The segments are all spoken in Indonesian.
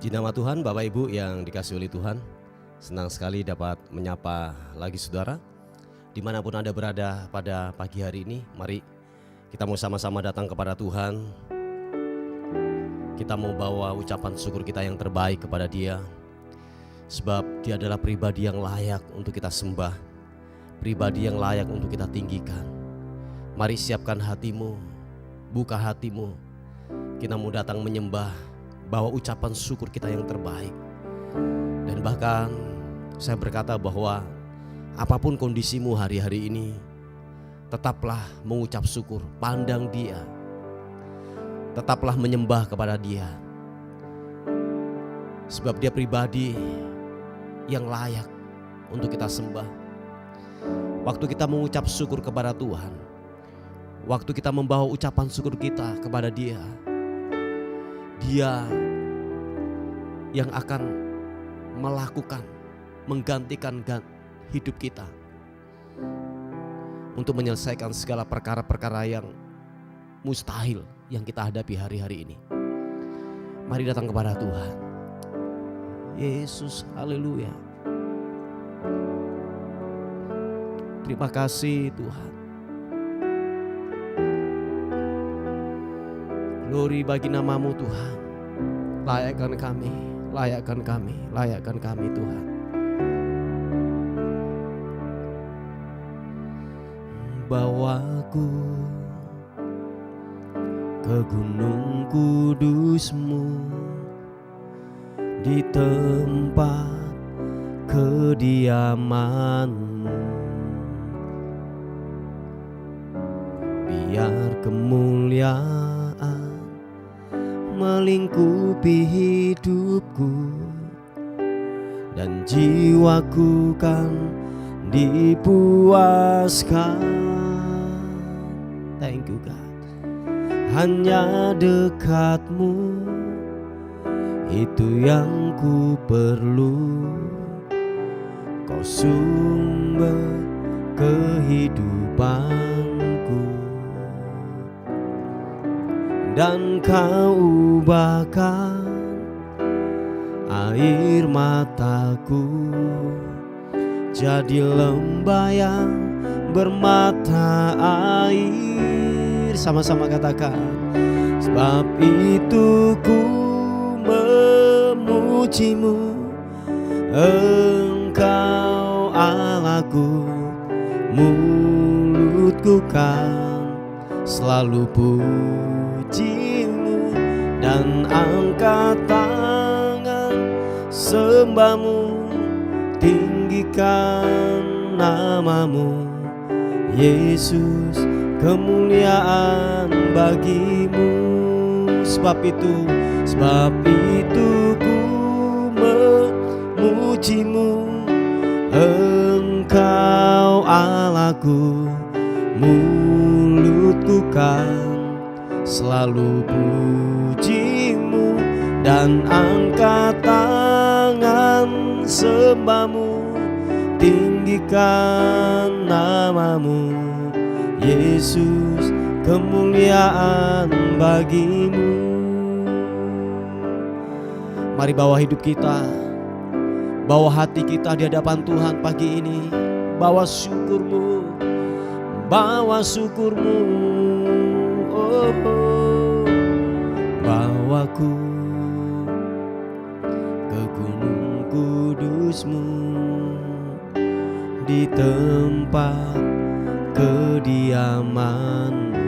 Puji nama Tuhan, Bapak Ibu yang dikasihi oleh Tuhan. Senang sekali dapat menyapa lagi saudara. Dimanapun Anda berada pada pagi hari ini, mari kita mau sama-sama datang kepada Tuhan. Kita mau bawa ucapan syukur kita yang terbaik kepada Dia. Sebab Dia adalah pribadi yang layak untuk kita sembah, pribadi yang layak untuk kita tinggikan. Mari siapkan hatimu, buka hatimu. Kita mau datang menyembah, bawa ucapan syukur kita yang terbaik. Dan bahkan saya berkata bahwa apapun kondisimu hari-hari ini, tetaplah mengucap syukur, pandang Dia, tetaplah menyembah kepada Dia. Sebab Dia pribadi yang layak untuk kita sembah. Waktu kita mengucap syukur kepada Tuhan, waktu kita membawa ucapan syukur kita kepada Dia, Dia yang akan melakukan, menggantikan hidup kita untuk menyelesaikan segala perkara-perkara yang mustahil yang kita hadapi hari-hari ini. Mari datang kepada Tuhan. Yesus, haleluya. Terima kasih Tuhan. Glory bagi namamu Tuhan. Layakkan kami, layakkan kami, layakkan kami Tuhan. Bawaku ke gunung kudus-Mu, di tempat kediaman-Mu. Biar kemuliaan melingkupi hidupku, dan jiwaku kan dipuaskan. Thank you God. Hanya dekat-Mu, itu yang ku perlu. Kau sumber kehidupanku, dan Kau ubahkan air mataku jadi lembah yang bermata air. Sama-sama katakan. Sebab itu ku memuji-Mu, Engkau Allahku. Mulutku kan selalu puji-Mu, dan angkat tangan sembah-Mu, tinggikan nama-Mu. Yesus, kemuliaan bagi-Mu. Sebab itu ku memuji-Mu, Engkau Allahku. Mulutku kan selalu puji-Mu, dan angkat tangan sembah-Mu, tinggikan nama-Mu. Yesus, kemuliaan bagi-Mu. Mari bawa hidup kita, bawa hati kita di hadapan Tuhan pagi ini. Bawa syukur-Mu, bawa syukur-Mu. Oh, oh. Bawaku ke gunung kudus-Mu, di tempat kediaman-Mu.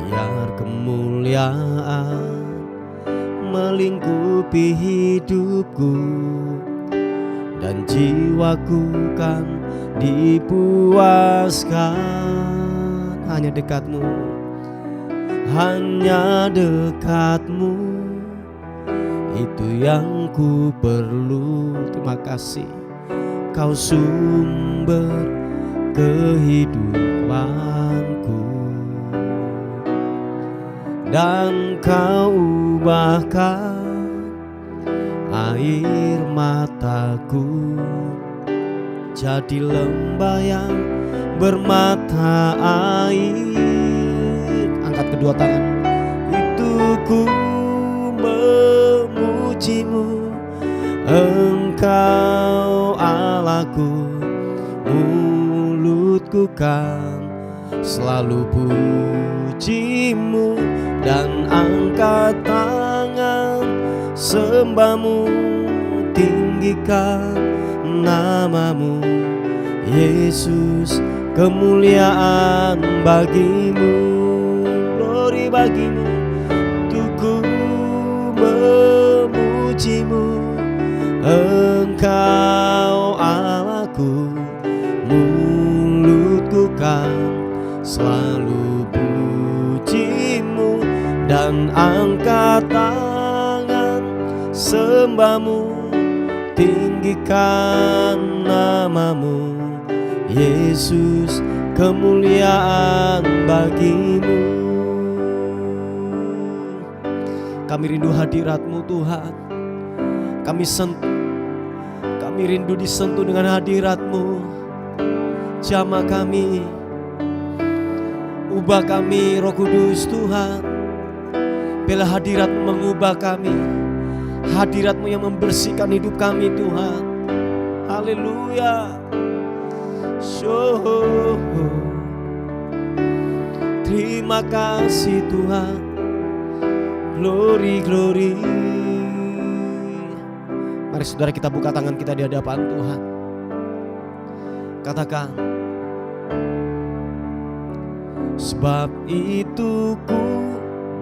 Biar kemuliaan melingkupi hidupku, dan jiwaku kan dipuaskan. Hanya dekat-Mu, hanya dekat-Mu, itu yang ku perlu. Terima kasih. Kau sumber kehidupanku, dan Kau ubahkan air mataku jadi lembah yang bermata air. Angkat kedua tangan. Itu ku memujimu, Engkau Allahku, mulutku kan selalu pujimu, dan angkat tangan sembahmu, tinggikan namamu, Yesus, kemuliaan bagimu, glory bagimu, untuk ku memujimu, Engkau Allahku, mulutku kan selalu pujimu, dan angkat tangan sembahmu, tinggikan namamu, Yesus, kemuliaan bagimu. Kami rindu hadirat-Mu Tuhan. Kami rindu disentuh dengan hadirat-Mu. Jamah kami, ubah kami Roh Kudus Tuhan. Bila hadirat-Mu mengubah kami, hadirat-Mu yang membersihkan hidup kami Tuhan. Haleluya. Terima kasih Tuhan. Glory, glory. Mari saudara kita buka tangan kita di hadapan Tuhan. Katakan, sebab itu ku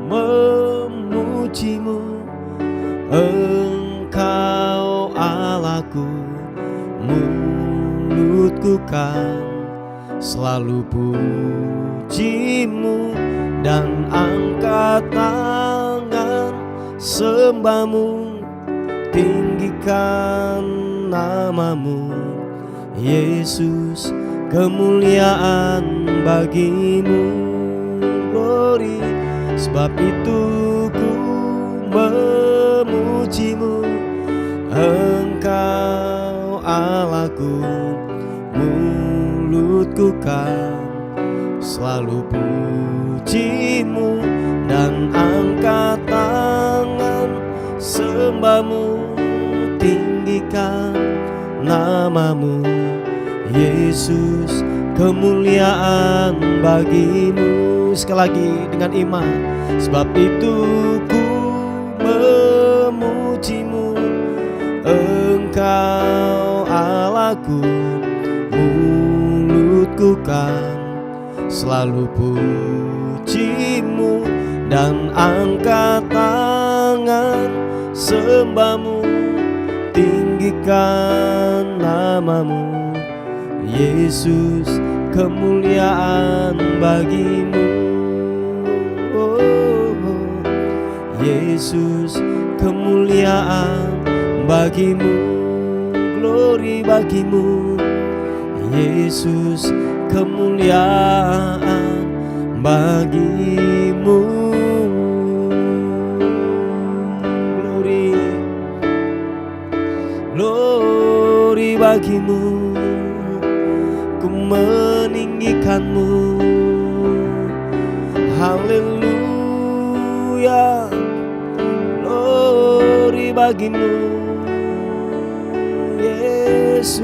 memujimu, Engkau Allahku, mulutku kan selalu pujimu, dan angkat tangan sembahmu, tinggikan namamu, Yesus, kemuliaan bagimu, glory. Sebab itu ku memujimu, Engkau Allahku, mulutku kan selalu pujimu, dan angkat tangan sembahmu, tinggikan namamu, Yesus, kemuliaan bagimu. Sekali lagi dengan iman. Sebab itu ku memujimu, Engkau Allahku, mulutku kan selalu pujimu, dan angkat tangan sembahmu, tinggikan namamu, Yesus, kemuliaan bagimu. Yesus, kemuliaan bagimu, glory bagimu, Yesus, kemuliaan bagimu, glory, glory bagimu. Ku meninggikanmu, haleluya, glory bagimu, Yesus.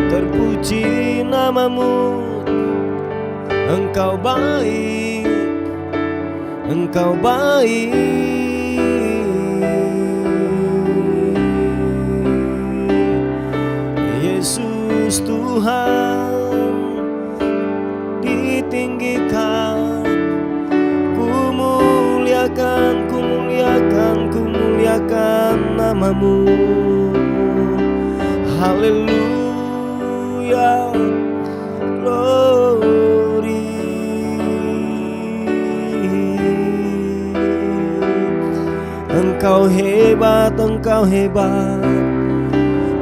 Terpuji namamu, Engkau baik, Engkau baik. Yesus Tuhan ditinggikan, ku muliakan, ku muliakan, ku muliakan namamu, haleluya, glory. Engkau hebat, Engkau hebat,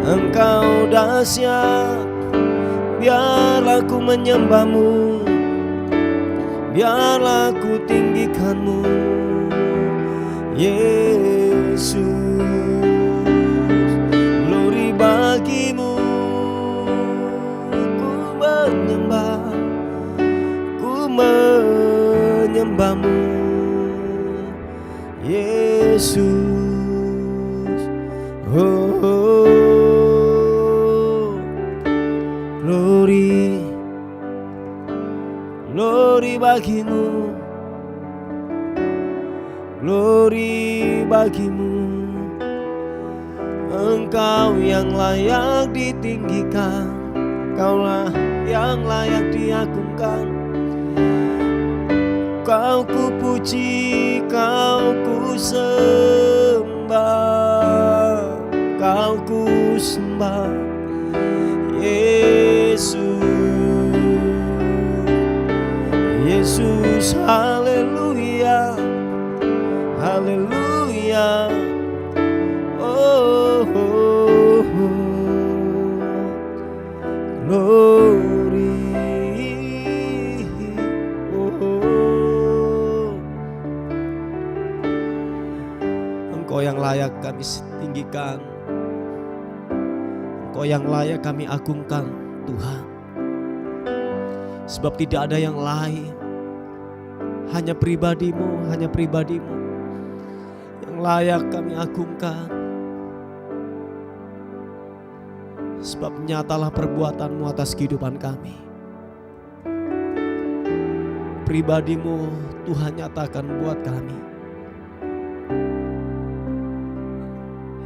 Engkau dahsyat. Biarlah ku menyembahmu, biarlah ku tinggikanmu, Yesus. Glory bagimu, ku menyembah, hamba-Mu, Yesus. Oh, oh. Glory, glory bagi-Mu, glory bagi-Mu. Engkau yang layak ditinggikan, Kaulah yang layak diagungkan. Kau ku puji, Kau ku sembah, Kau ku sembah, Yesus. Yesus, haleluya, haleluya. Oh, oh, oh. Glory, oh, oh. Engkau yang layak kami tinggikan, Engkau yang layak kami agungkan, Tuhan. Sebab tidak ada yang lain, hanya pribadi-Mu, hanya pribadi-Mu yang layak kami agungkan. Sebab nyatalah perbuatan-Mu atas kehidupan kami. Pribadi-Mu Tuhan nyatakan buat kami.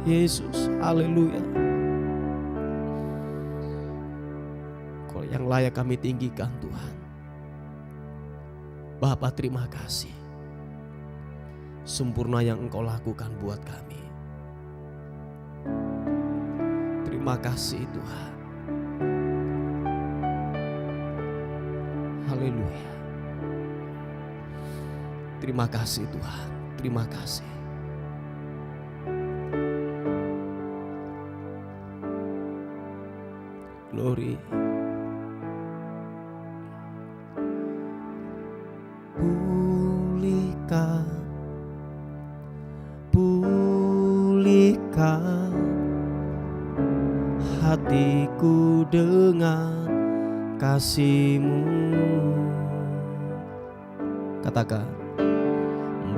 Yesus, haleluya. Kau yang layak kami tinggikan, Tuhan. Bapa, terima kasih. Sempurna yang Engkau lakukan buat kami. Terima kasih Tuhan. Haleluya. Terima kasih Tuhan. Terima kasih. Glory. Pulihkan, pulihkan hatiku dengan kasih-Mu. Katakan,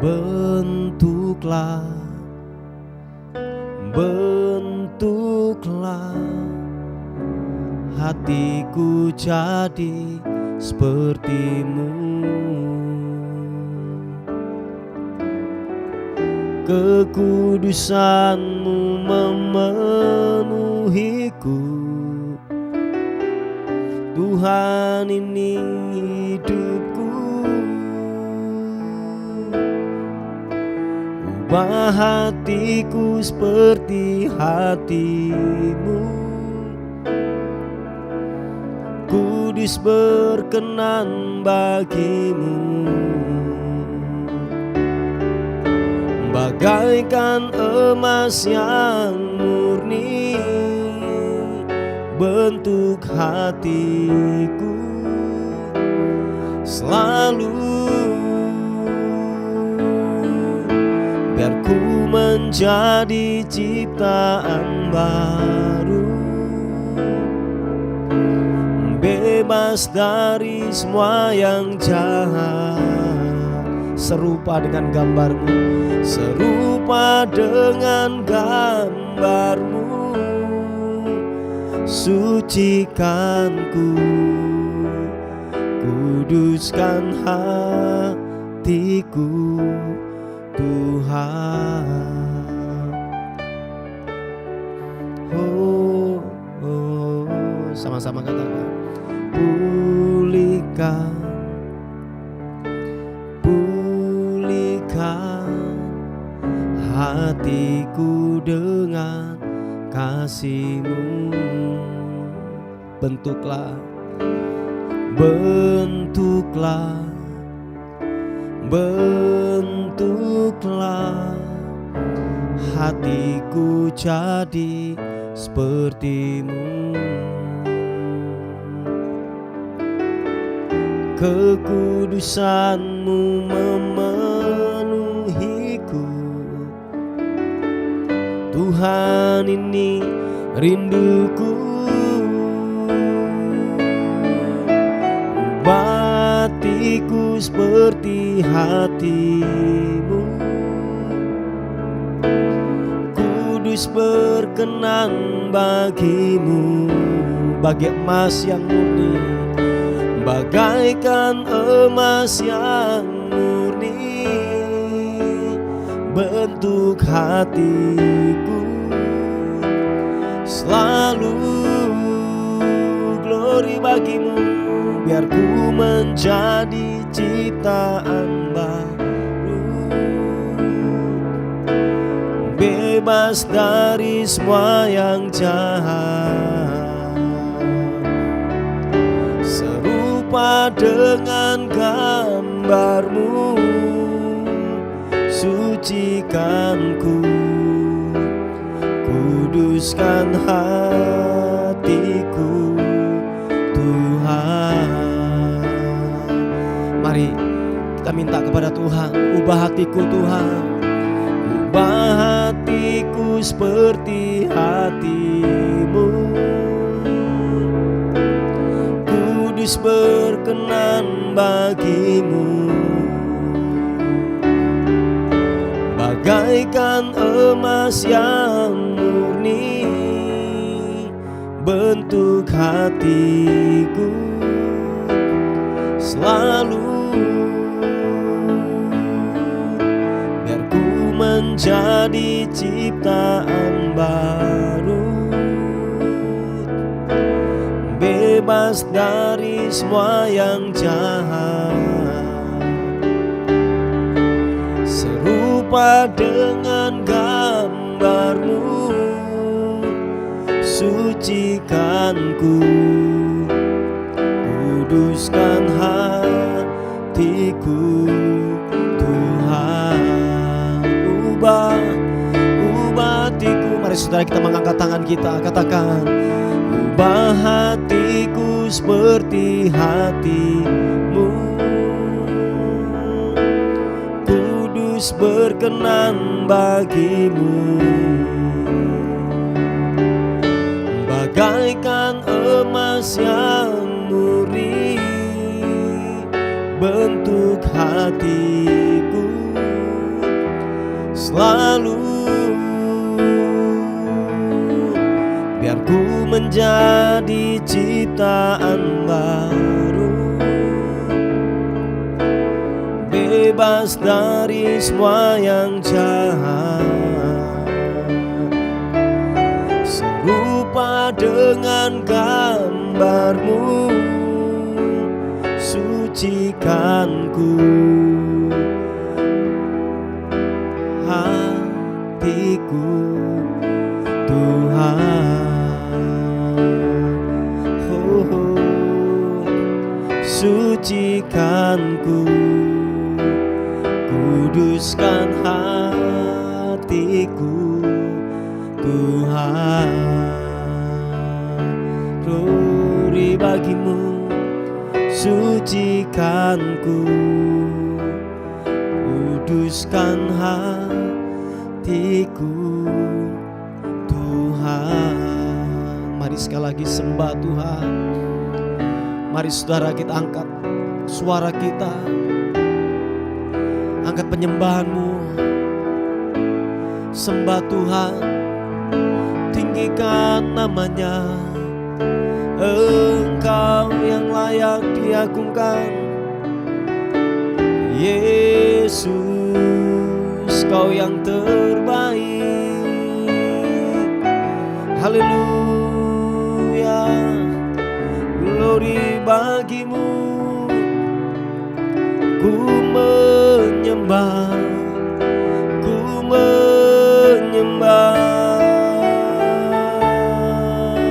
bentuklah, bentuklah hatiku jadi seperti-Mu. Kekudusan-Mu memenuhiku. Tuhan, ini hidupku. Ubah hatiku seperti hati-Mu. Kudus berkenan bagi-Mu. Bagaikan emas yang murni, bentuk hatiku selalu. Biar ku menjadi ciptaan baru, bebas dari semua yang jahat. Serupa dengan gambar-Mu, serupa dengan gambar-Mu. Sucikanku, kuduskan hatiku, Tuhan. Oh, oh, sama-sama katakan, pulihkan, hatiku dengan kasih-Mu. Bentuklah, bentuklah, bentuklah hatiku jadi seperti-Mu. Kekudusan-Mu memenuhiku. Tuhan, ini rinduku. Ubah hatiku seperti hatimu. Kudus berkenan bagimu, bagai emas yang murni, bagaikan emas yang murni, bentuk hatiku selalu glory bagimu. Biar ku menjadi ciptaan baru, bebas dari semua yang jahat, serupa dengan gambarmu. Sucikan ku, kuduskan hatiku Tuhan. Mari kita minta kepada Tuhan, ubah hatiku Tuhan, ubah hatiku seperti hatimu. Kudus berkenan bagimu, bagaikan emas yang murni, bentuk hatiku selalu. Biar ku menjadi ciptaan baru, bebas dari semua yang jahat, serupa dengan gambarmu. Sucikan ku, kuduskan hatiku Tuhan. Ubah hatiku. Mari saudara kita mengangkat tangan kita, katakan, ubah hatiku seperti hatimu. Kudus berkenan bagimu, bagaikan emas yang murni, bentuk hatiku selalu. Biar ku menjadi ciptaan baru, bebas dari semua yang jahat, serupa dengan gambarmu. Sucikan ku, hatiku Tuhan. Sucikan ku, kuduskan hatiku Tuhan. Glory bagimu, sucikan ku, kuduskan hatiku Tuhan. Mari sekali lagi sembah Tuhan. Mari saudara kita angkat suara kita, angkat penyembahanmu, sembah Tuhan, tinggikan namanya. Engkau yang layak diagungkan, Yesus, Kau yang terbaik. Haleluya, glory bagimu. Ku menyembah,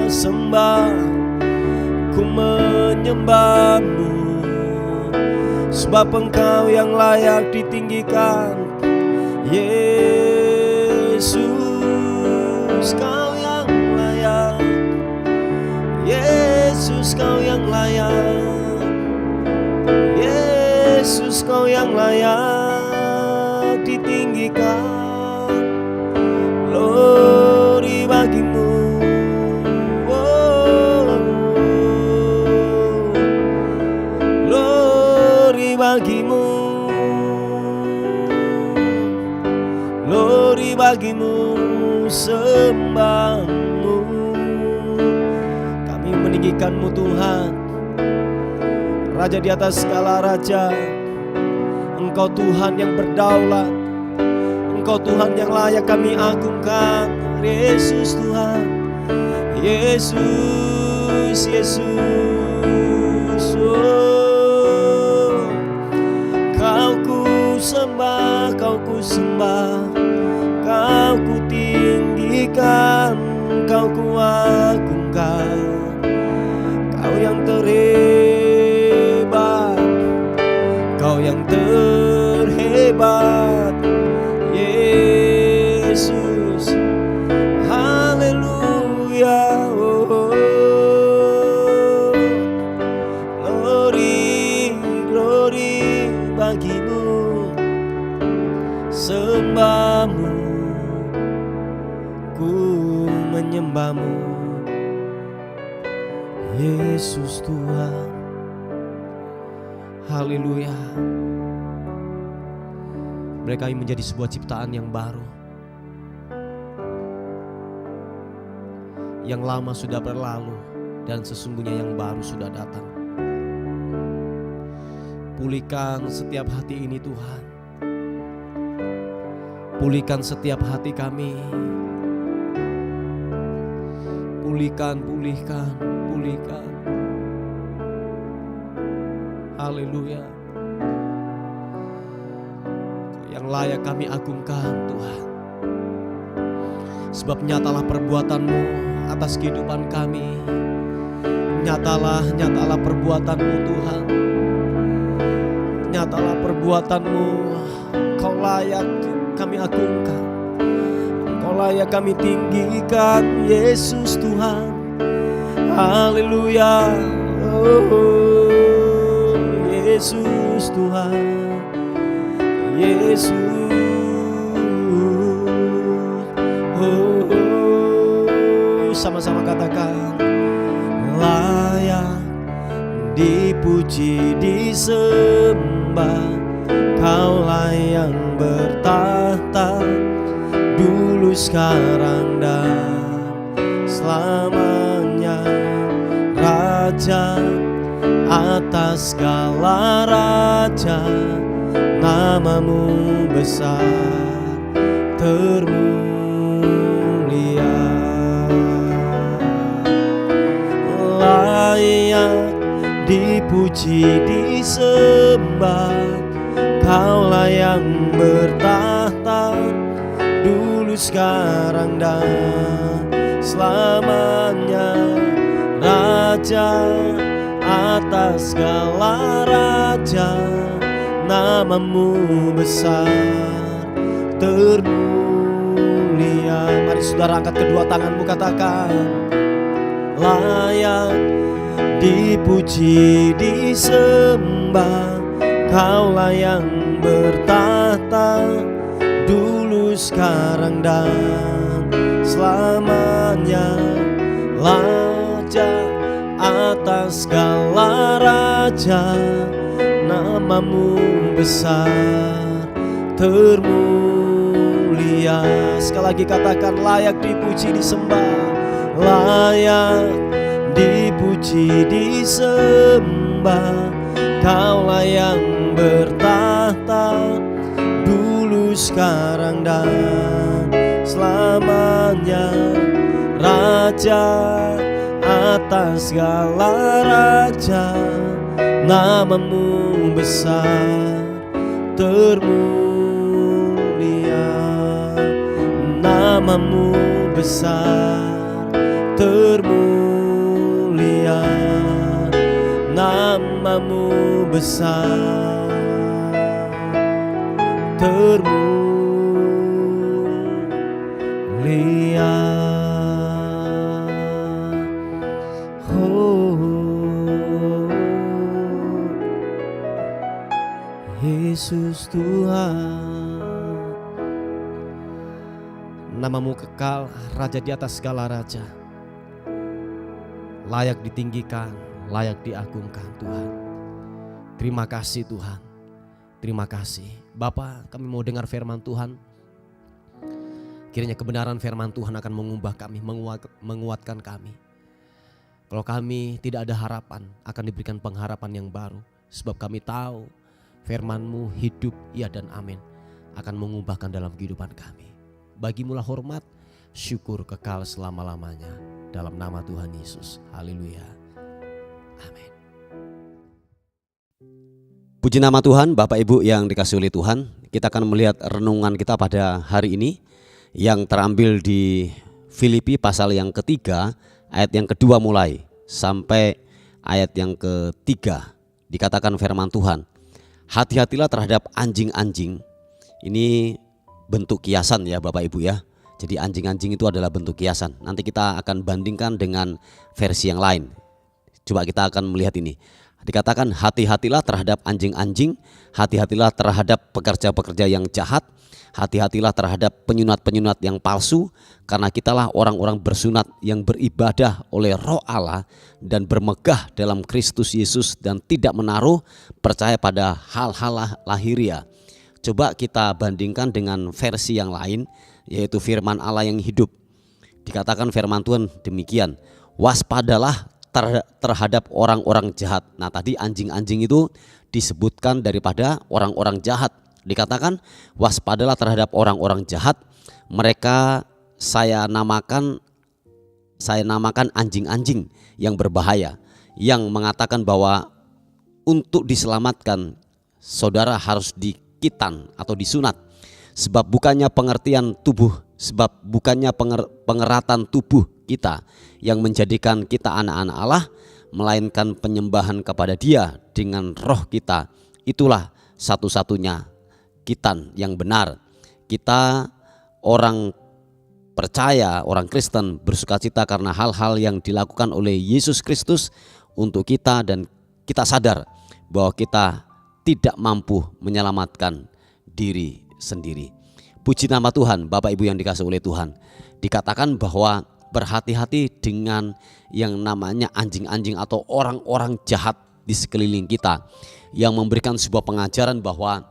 sembah, ku menyembahmu, sebab Engkau yang layak ditinggikan. Yesus, Kau yang layak, Yesus, Kau yang layak, Yesus, Kau yang layak ditinggikan. Glory bagimu, bagimu, glory bagimu, sembahmu. Kami meninggikanmu Tuhan, Raja di atas segala raja. Engkau Tuhan yang berdaulat, Engkau Tuhan yang layak kami agungkan. Yesus Tuhan, Yesus, Yesus, oh. Kau ku sembah, Kau ku sembah, Kau ku tinggikan, Kau ku agungkan. Kau yang terhebat, Kau yang terhebat, Yesus. Haleluya, oh. Glory, glory bagimu, sembahmu, ku menyembahmu, Yesus Tuhan. Haleluya. Mereka ingin menjadi sebuah ciptaan yang baru. Yang lama sudah berlalu dan sesungguhnya yang baru sudah datang. Pulihkan setiap hati ini Tuhan. Pulihkan setiap hati kami. Pulihkan, pulihkan, pulihkan. Haleluya. Kau yang layak kami agungkan Tuhan. Sebab nyatalah perbuatan-Mu atas kehidupan kami. Nyatalah perbuatan-Mu Tuhan. Nyatalah perbuatan-Mu. Kau layak kami agungkan, Kau layak kami tinggikan, Yesus Tuhan. Haleluya, oh, Yesus Tuhan, Yesus, oh, sama-sama katakan, layak dipuji disembah, Kaulah yang bertahta dulu, sekarang, dan selamanya. Raja atas segala raja, namamu besar termulia. Layak dipuji disembah, Kaulah yang bertahta dulu, sekarang, dan selamanya. Raja atas segala raja, namamu besar termulia. Mari saudara angkat kedua tanganmu, katakan, layak dipuji disembah, Kaulah yang bertahta dulu, sekarang, dan selamanya. Raja atas segala raja, namamu besar termulia. Sekali lagi katakan, layak dipuji disembah, layak dipuji disembah, Kaulah yang bertahta dulu, sekarang, dan selamanya. Raja atas segala raja, namamu besar termulia. Namamu besar termulia, namamu besar termulia. Yesus Tuhan, namamu kekal, Raja di atas segala raja, layak ditinggikan, layak diagungkan Tuhan. Terima kasih Tuhan, Terima kasih. Bapa, kami mau dengar firman Tuhan. Kiranya kebenaran firman Tuhan akan mengubah kami, menguatkan kami. Kalau kami tidak ada harapan, akan diberikan pengharapan yang baru. Sebab kami tahu firman-Mu hidup, ya dan amin, akan mengubahkan dalam kehidupan kami. Bagimulah hormat, syukur kekal selama-lamanya. Dalam nama Tuhan Yesus. Haleluya. Amin. Puji nama Tuhan, Bapak Ibu yang dikasihi oleh Tuhan. Kita akan melihat renungan kita pada hari ini yang terambil di Filipi pasal yang ketiga, ayat yang kedua mulai sampai ayat yang ketiga. Dikatakan firman Tuhan, hati-hatilah terhadap anjing-anjing. Ini bentuk kiasan ya Bapak Ibu ya. Jadi anjing-anjing itu adalah bentuk kiasan. Nanti kita akan bandingkan dengan versi yang lain. Coba kita akan melihat ini. Dikatakan hati-hatilah terhadap anjing-anjing, hati-hatilah terhadap pekerja-pekerja yang jahat, hati-hatilah terhadap penyunat-penyunat yang palsu, karena kitalah orang-orang bersunat yang beribadah oleh Roh Allah dan bermegah dalam Kristus Yesus dan tidak menaruh percaya pada hal-hal lahiriah. Coba kita bandingkan dengan versi yang lain, yaitu firman Allah yang hidup. Dikatakan firman Tuhan demikian, waspadalah terhadap orang-orang jahat. Nah tadi anjing-anjing itu disebutkan daripada orang-orang jahat. Dikatakan waspadalah terhadap orang-orang jahat. Mereka saya namakan anjing-anjing yang berbahaya, yang mengatakan bahwa untuk diselamatkan saudara harus dikitan atau disunat. Sebab bukannya pengeratan tubuh kita yang menjadikan kita anak-anak Allah, melainkan penyembahan kepada Dia dengan roh kita. Itulah satu-satunya kitan yang benar. Kita orang percaya, orang Kristen bersukacita karena hal-hal yang dilakukan oleh Yesus Kristus untuk kita, dan kita sadar bahwa kita tidak mampu menyelamatkan diri sendiri. Puji nama Tuhan, Bapak Ibu yang dikasihi oleh Tuhan. Dikatakan bahwa berhati-hati dengan yang namanya anjing-anjing atau orang-orang jahat di sekeliling kita, yang memberikan sebuah pengajaran bahwa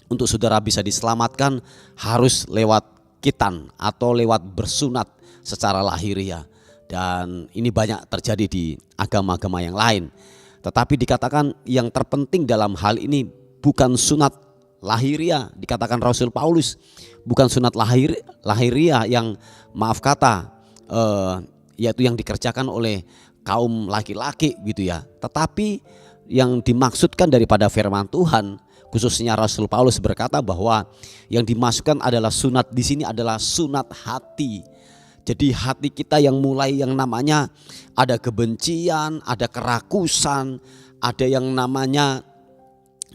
untuk saudara bisa diselamatkan harus lewat kitan atau lewat bersunat secara lahiriah. Dan ini banyak terjadi di agama-agama yang lain. Tetapi dikatakan yang terpenting dalam hal ini bukan sunat lahiriah. Dikatakan Rasul Paulus, bukan sunat lahiriah yang maaf kata yaitu yang dikerjakan oleh kaum laki-laki gitu ya. Tetapi yang dimaksudkan daripada firman Tuhan, khususnya Rasul Paulus berkata bahwa yang dimasukkan adalah sunat di sini adalah sunat hati. Jadi hati kita yang mulai yang namanya ada kebencian, ada kerakusan, ada yang namanya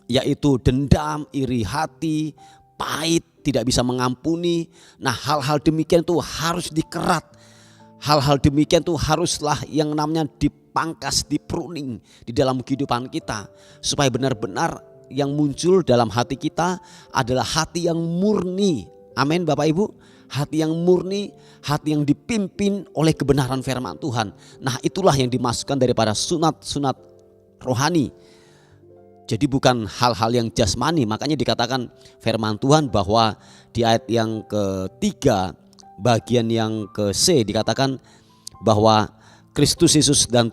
yaitu dendam, iri hati, pahit, tidak bisa mengampuni. Nah hal-hal demikian itu harus dikerat. Hal-hal demikian tuh haruslah yang namanya dipangkas, dipruning di dalam kehidupan kita, supaya benar-benar yang muncul dalam hati kita adalah hati yang murni. Amin Bapak Ibu. Hati yang murni, hati yang dipimpin oleh kebenaran firman Tuhan. Nah itulah yang dimasukkan daripada sunat-sunat rohani. Jadi bukan hal-hal yang jasmani. Makanya dikatakan firman Tuhan bahwa di ayat yang ketiga bagian yang ke C dikatakan bahwa Kristus Yesus dan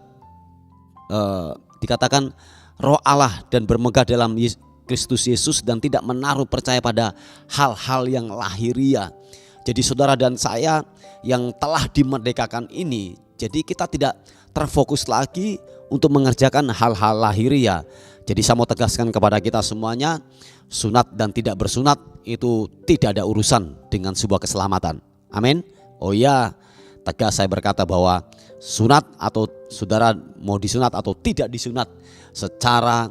dikatakan Roh Allah dan bermegah dalam Kristus Yesus dan tidak menaruh percaya pada hal-hal yang lahiriah. Jadi saudara dan saya yang telah dimerdekakan ini, jadi kita tidak terfokus lagi untuk mengerjakan hal-hal lahiriah. Jadi saya mau tegaskan kepada kita semuanya, sunat dan tidak bersunat itu tidak ada urusan dengan sebuah keselamatan. Amin. Oh ya, tegas saya berkata bahwa sunat atau saudara mau disunat atau tidak disunat secara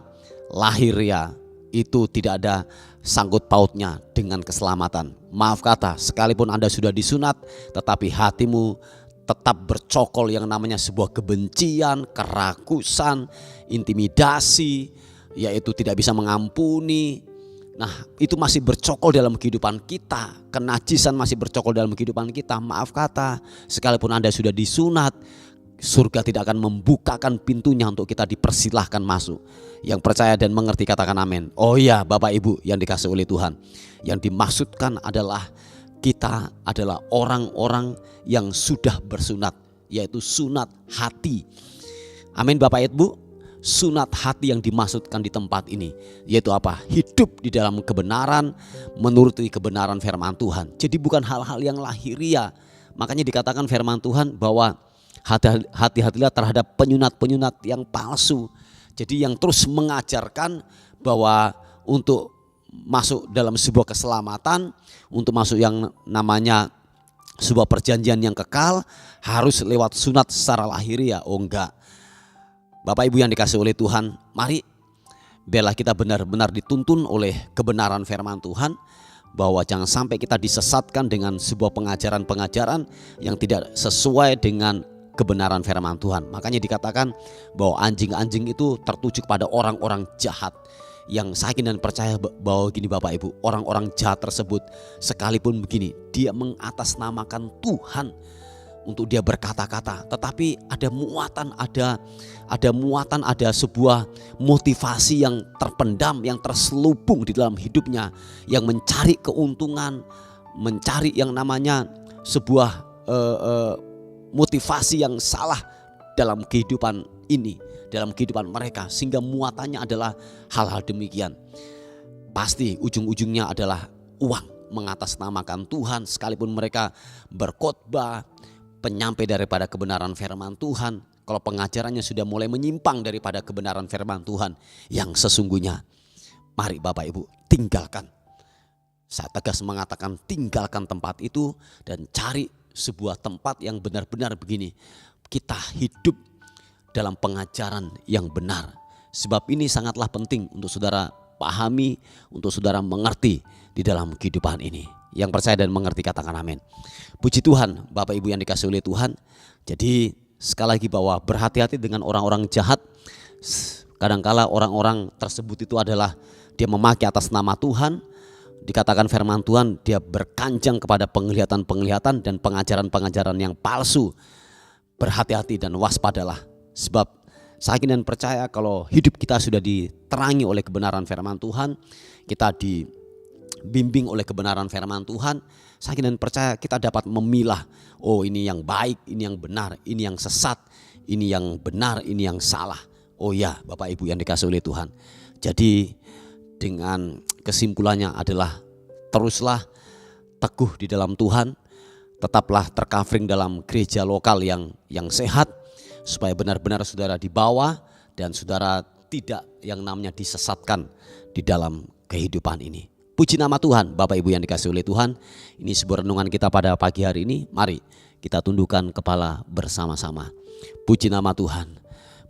lahiriah itu tidak ada sangkut pautnya dengan keselamatan. Maaf kata, sekalipun Anda sudah disunat tetapi hatimu tetap bercokol yang namanya sebuah kebencian, kerakusan, intimidasi, yaitu tidak bisa mengampuni. Nah itu masih bercokol dalam kehidupan kita, kenajisan masih bercokol dalam kehidupan kita. Maaf kata, sekalipun Anda sudah disunat, surga tidak akan membukakan pintunya untuk kita dipersilahkan masuk. Yang percaya dan mengerti katakan amin. Oh iya Bapak Ibu yang dikasihi oleh Tuhan, yang dimaksudkan adalah kita adalah orang-orang yang sudah bersunat, yaitu sunat hati. Amin Bapak Ibu. Sunat hati yang dimaksudkan di tempat ini yaitu apa? Hidup di dalam kebenaran, menuruti kebenaran firman Tuhan. Jadi bukan hal-hal yang lahiriah. Makanya dikatakan firman Tuhan bahwa hati-hatilah terhadap penyunat-penyunat yang palsu. Jadi yang terus mengajarkan bahwa untuk masuk dalam sebuah keselamatan, untuk masuk yang namanya sebuah perjanjian yang kekal harus lewat sunat secara lahiriah. Oh enggak. Bapak Ibu yang dikasihi oleh Tuhan, mari biarlah kita benar-benar dituntun oleh kebenaran firman Tuhan, bahwa jangan sampai kita disesatkan dengan sebuah pengajaran-pengajaran yang tidak sesuai dengan kebenaran firman Tuhan. Makanya dikatakan bahwa anjing-anjing itu tertuju kepada orang-orang jahat. Yang saya yakin dan percaya bahwa gini Bapak Ibu, orang-orang jahat tersebut sekalipun begini, dia mengatasnamakan Tuhan untuk dia berkata-kata, tetapi ada muatan, ada sebuah motivasi yang terpendam, yang terselubung di dalam hidupnya, yang mencari keuntungan, mencari yang namanya sebuah motivasi yang salah dalam kehidupan ini, dalam kehidupan mereka, sehingga muatannya adalah hal-hal demikian. Pasti ujung-ujungnya adalah uang, mengatasnamakan Tuhan, sekalipun mereka berkhotbah, penyampai daripada kebenaran firman Tuhan. Kalau pengajarannya sudah mulai menyimpang daripada kebenaran firman Tuhan yang sesungguhnya, mari Bapak Ibu tinggalkan. Saya tegas mengatakan tinggalkan tempat itu dan cari sebuah tempat yang benar-benar begini, kita hidup dalam pengajaran yang benar. Sebab ini sangatlah penting untuk saudara pahami, untuk saudara mengerti di dalam kehidupan ini. Yang percaya dan mengerti katakan amin. Puji Tuhan Bapak Ibu yang dikasihi oleh Tuhan. Jadi sekali lagi bahwa berhati-hati dengan orang-orang jahat. Kadangkala orang-orang tersebut itu adalah dia memakai atas nama Tuhan. Dikatakan firman Tuhan, dia berkanjang kepada penglihatan-penglihatan dan pengajaran-pengajaran yang palsu. Berhati-hati dan waspadalah. Sebab saya yakin dan percaya kalau hidup kita sudah diterangi oleh kebenaran firman Tuhan, kita dibimbing oleh kebenaran firman Tuhan, saya yakin dan percaya kita dapat memilah, oh ini yang baik, ini yang benar, ini yang sesat, ini yang benar, ini yang salah. Oh ya Bapak Ibu yang dikasihi oleh Tuhan. Jadi dengan kesimpulannya adalah teruslah teguh di dalam Tuhan, tetaplah tercovering dalam gereja lokal yang sehat, supaya benar-benar saudara dibawa dan saudara tidak yang namanya disesatkan di dalam kehidupan ini. Puji nama Tuhan Bapak Ibu yang dikasihi oleh Tuhan. Ini sebuah renungan kita pada pagi hari ini. Mari kita tundukkan kepala bersama-sama. Puji nama Tuhan.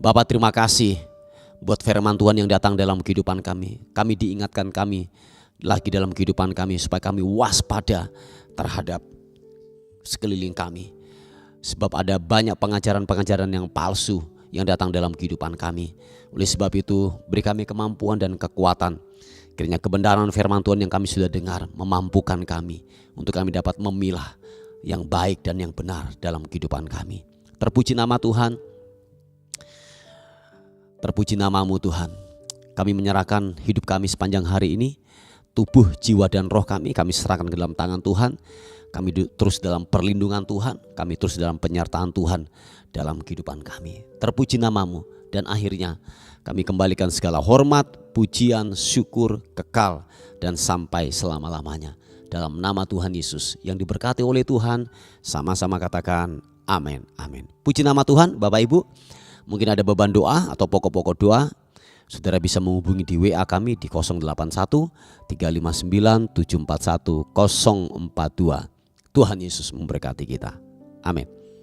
Bapak terima kasih buat firman Tuhan yang datang dalam kehidupan kami. Kami diingatkan kami lagi dalam kehidupan kami supaya kami waspada terhadap sekeliling kami. Sebab ada banyak pengajaran-pengajaran yang palsu yang datang dalam kehidupan kami. Oleh sebab itu beri kami kemampuan dan kekuatan. Kiranya kebenaran firman Tuhan yang kami sudah dengar memampukan kami untuk kami dapat memilah yang baik dan yang benar dalam kehidupan kami. Terpuji nama Tuhan. Terpuji namamu Tuhan. Kami menyerahkan hidup kami sepanjang hari ini. Tubuh, jiwa dan roh kami serahkan ke dalam tangan Tuhan. Kami terus dalam perlindungan Tuhan. Kami terus dalam penyertaan Tuhan dalam kehidupan kami. Terpuji namamu. Dan akhirnya kami kembalikan segala hormat, pujian, syukur, kekal dan sampai selama-lamanya. Dalam nama Tuhan Yesus yang diberkati oleh Tuhan, sama-sama katakan amin, amin. Puji nama Tuhan Bapak Ibu. Mungkin ada beban doa atau pokok-pokok doa, saudara bisa menghubungi di WA kami di 081 359 741 042. Tuhan Yesus memberkati kita. Amin.